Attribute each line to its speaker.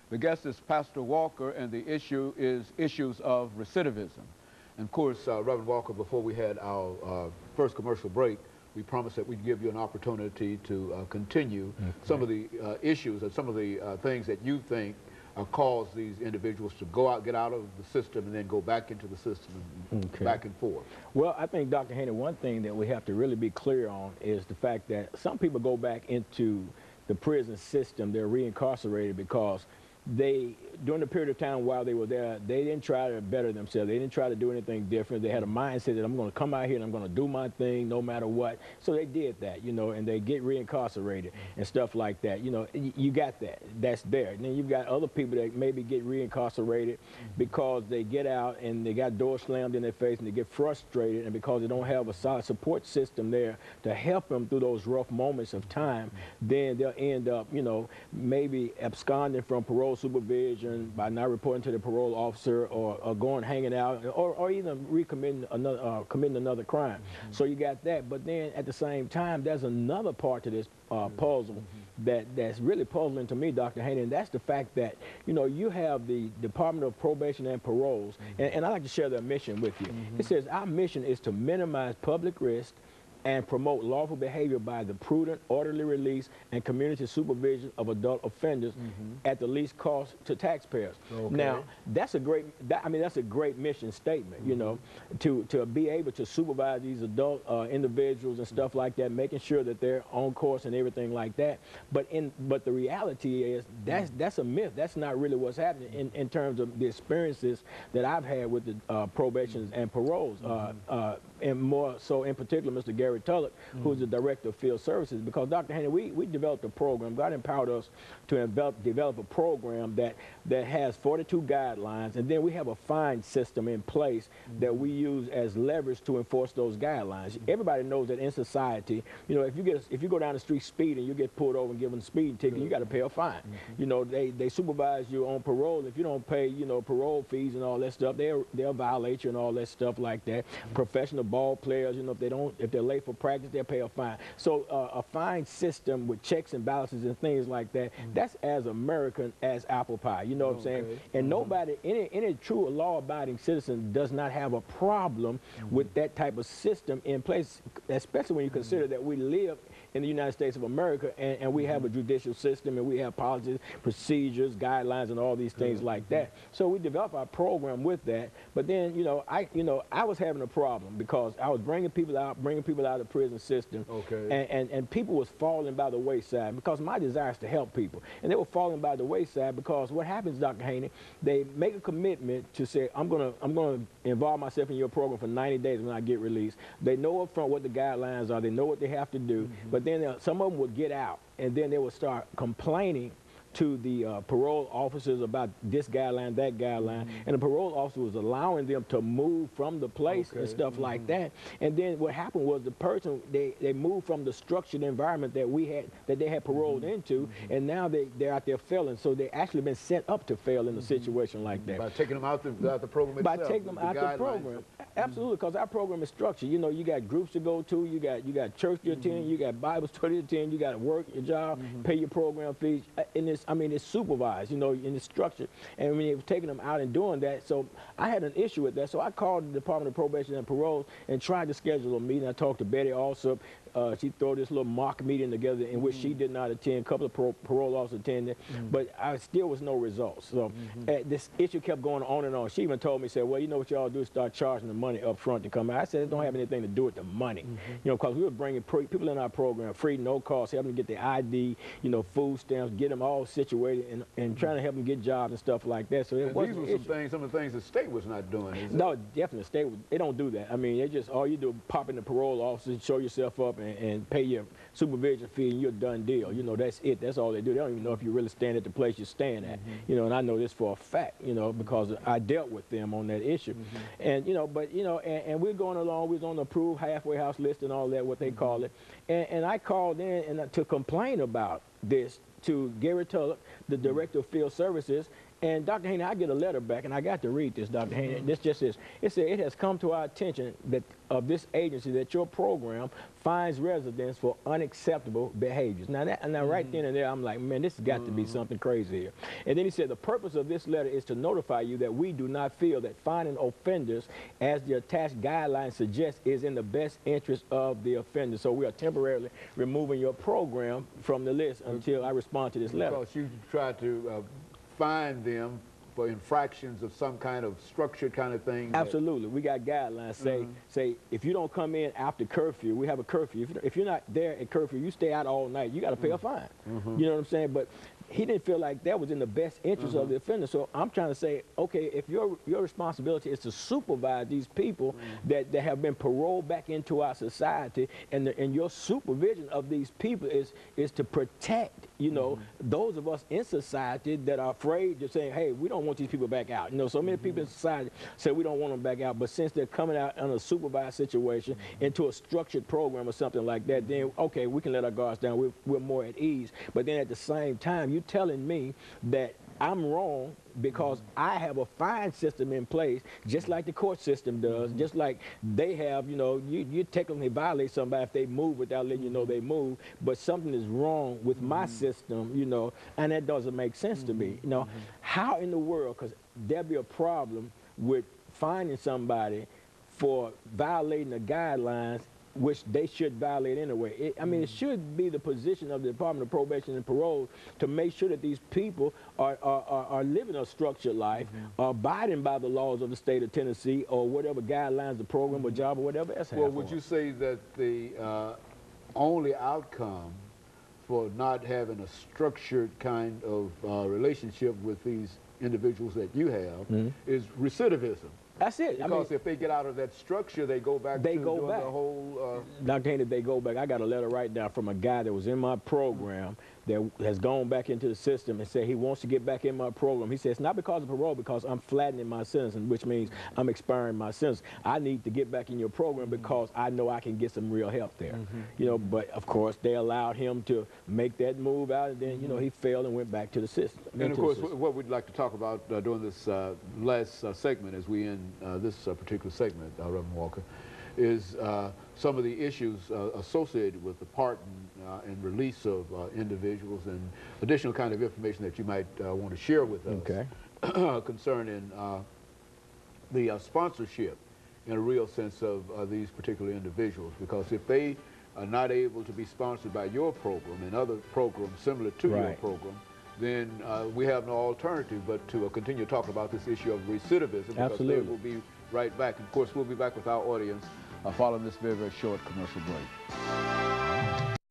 Speaker 1: The guest is Pastor Walker, and the issue is issues of recidivism. And of course, Reverend Walker, before we had our first commercial break, we promised that we'd give you an opportunity to continue some of the issues and some of the things that you think cause these individuals to go out, get out of the system, and then go back into the system and back and forth.
Speaker 2: Well, I think, Dr. Haney, one thing that we have to really be clear on is the fact that some people go back into the prison system, they're reincarcerated because they, during the period of time while they were there, they didn't try to better themselves. They didn't try to do anything different. They had a mindset that I'm going to come out here and I'm going to do my thing no matter what. So they did that, you know, and they get reincarcerated and stuff like that. You know, you got that. That's there. And then you've got other people that maybe get reincarcerated because they get out and they got doors slammed in their face and they get frustrated, and because they don't have a solid support system there to help them through those rough moments of time, then they'll end up, you know, maybe absconding from parole supervision by not reporting to the parole officer, or going hanging out, or even recommitting another committing another crime. So you got that. But then at the same time, there's another part to this puzzle that's really puzzling to me, Dr. Haney, and that's the fact that, you know, you have the Department of Probation and Paroles, and I'd like to share their mission with you. It says our mission is to minimize public risk and promote lawful behavior by the prudent, orderly release and community supervision of adult offenders at the least cost to taxpayers. Now, that's a great, that's a great mission statement, you know, to be able to supervise these adult individuals and stuff like that, making sure that they're on course and everything like that. But the reality is that's a myth. That's not really what's happening in terms of the experiences that I've had with the probations and paroles, and more so in particular, Mr. Gary Tulloch, who's the Director of Field Services. Because, Dr. Haney, we developed a program. God empowered us to develop a program that has 42 guidelines, and then we have a fine system in place that we use as leverage to enforce those guidelines. Everybody knows that in society, you know, if you go down the street speeding, you get pulled over and given a speeding ticket, you got to pay a fine. You know, they supervise you on parole. If you don't pay, you know, parole fees and all that stuff, they'll violate you and all that stuff like that. Professional ball players, you know, if they're late for practice, they'll pay a fine. So a fine system with checks and balances and things like that, that's as American as apple pie, you know what I'm saying? And nobody, any true law-abiding citizen does not have a problem with that type of system in place, especially when you consider that we live in the United States of America, and we have a judicial system, and we have policies, procedures, guidelines, and all these things like that. So we develop our program with that. But then, you know, I was having a problem because I was bringing people out of the prison system, and people was falling by the wayside, because my desire is to help people, and they were falling by the wayside because what happens, Dr. Haney, they make a commitment to say, I'm gonna involve myself in your program for 90 days when I get released. They know up front what the guidelines are, they know what they have to do, but then some of them would get out, and then they would start complaining to the parole officers about this guideline, that guideline, and the parole officer was allowing them to move from the place and stuff like that. And then what happened was the person, they moved from the structured environment that they had paroled into, and now they're out there failing. So they actually been set up to fail in a situation like that.
Speaker 1: By taking them out the program itself.
Speaker 2: By taking them out the program. Absolutely, because our program is structured. You know, you got groups to go to, you got church to attend, you got Bible study to attend, you got to work your job, pay your program fees, and it's supervised, you know, and it's structured. And when you're taking them out and doing that, so I had an issue with that. So I called the Department of Probation and Parole and tried to schedule a meeting. I talked to Betty also. She threw this little mock meeting together in which she did not attend. A couple of parole officers attended, but I still was no results. So this issue kept going on and on. She even told me, said, well, you know what y'all do is start charging the money up front to come out. I said, it don't have anything to do with the money. You know, because we were bringing people in our program free, no cost, helping them get their ID, you know, food stamps, get them all situated, and trying to help them get jobs and stuff like that. So it wasn't
Speaker 1: these were some of the things the state was not doing, is it?
Speaker 2: No, definitely, state, they don't do that. I mean, they just, all you do is pop in the parole office, show yourself up, and pay your supervision fee, and you're a done deal. You know, that's it. That's all they do. They don't even know if you really stand at the place you're staying at. You know, and I know this for a fact, you know, because I dealt with them on that issue. And, you know, but, you know, and we're going along. We was on the approved halfway house list and all that, what they call it. And I called in to complain about this to Gary Tulloch, the Director of Field Services, And Dr. Haney, I get a letter back, and I got to read this, Dr. Haney. This just is. It said, it has come to our attention that of this agency that your program finds residents for unacceptable behaviors. Now, right then and there, I'm like, man, this has got to be something crazy here. And then he said, the purpose of this letter is to notify you that we do not feel that finding offenders, as the attached guidelines suggest, is in the best interest of the offender. So we are temporarily removing your program from the list until I respond to this letter.
Speaker 1: Because you try to fine them for infractions of some kind of structured kind of thing.
Speaker 2: Absolutely. We got guidelines say if you don't come in after curfew, we have a curfew. If you're not there at curfew, you stay out all night, you got to pay a fine. You know what I'm saying? But he didn't feel like that was in the best interest of the offender. So I'm trying to say, okay, if your responsibility is to supervise these people that have been paroled back into our society, and your supervision of these people is to protect, you know, those of us in society that are afraid of saying, hey, we don't want these people back out. You know, so many people in society say we don't want them back out, but since they're coming out in a supervised situation into a structured program or something like that, then okay, we can let our guards down. We're more at ease. But then at the same time, you telling me that I'm wrong because I have a fine system in place, just like the court system does, just like they have. You know, you technically violate somebody if they move without letting you know they move, but something is wrong with my system, you know, and that doesn't make sense to me. You know, how in the world, because there'll be a problem with finding somebody for violating the guidelines, which they should violate anyway. I mean, it should be the position of the Department of Probation and Parole to make sure that these people are living a structured life, abiding by the laws of the state of Tennessee or whatever guidelines, the program or job or whatever else.
Speaker 1: Well, would you say that the only outcome for not having a structured kind of relationship with these individuals that you have is recidivism?
Speaker 2: That's it.
Speaker 1: Because if they get out of that structure, they go back to doing the whole...
Speaker 2: Dr. Haney, they go back. I got a letter right now from a guy that was in my program that has gone back into the system and said he wants to get back in my program. He says, it's not because of parole, because I'm flattening my sentence, which means I'm expiring my sentence. I need to get back in your program because I know I can get some real help there. You know, but of course, they allowed him to make that move out, and then, you know, he failed and went back to the system.
Speaker 1: And of course, what we'd like to talk about during this last segment, as we end this particular segment, Reverend Walker, is some of the issues associated with the pardon and release of individuals, and additional kind of information that you might want to share with us concerning the sponsorship in a real sense of these particular individuals. Because if they are not able to be sponsored by your program and other programs similar to your program, then we have no alternative but to continue talking about this issue of recidivism. Because they will be right back. Of course, we'll be back with our audience following this very, very short commercial break.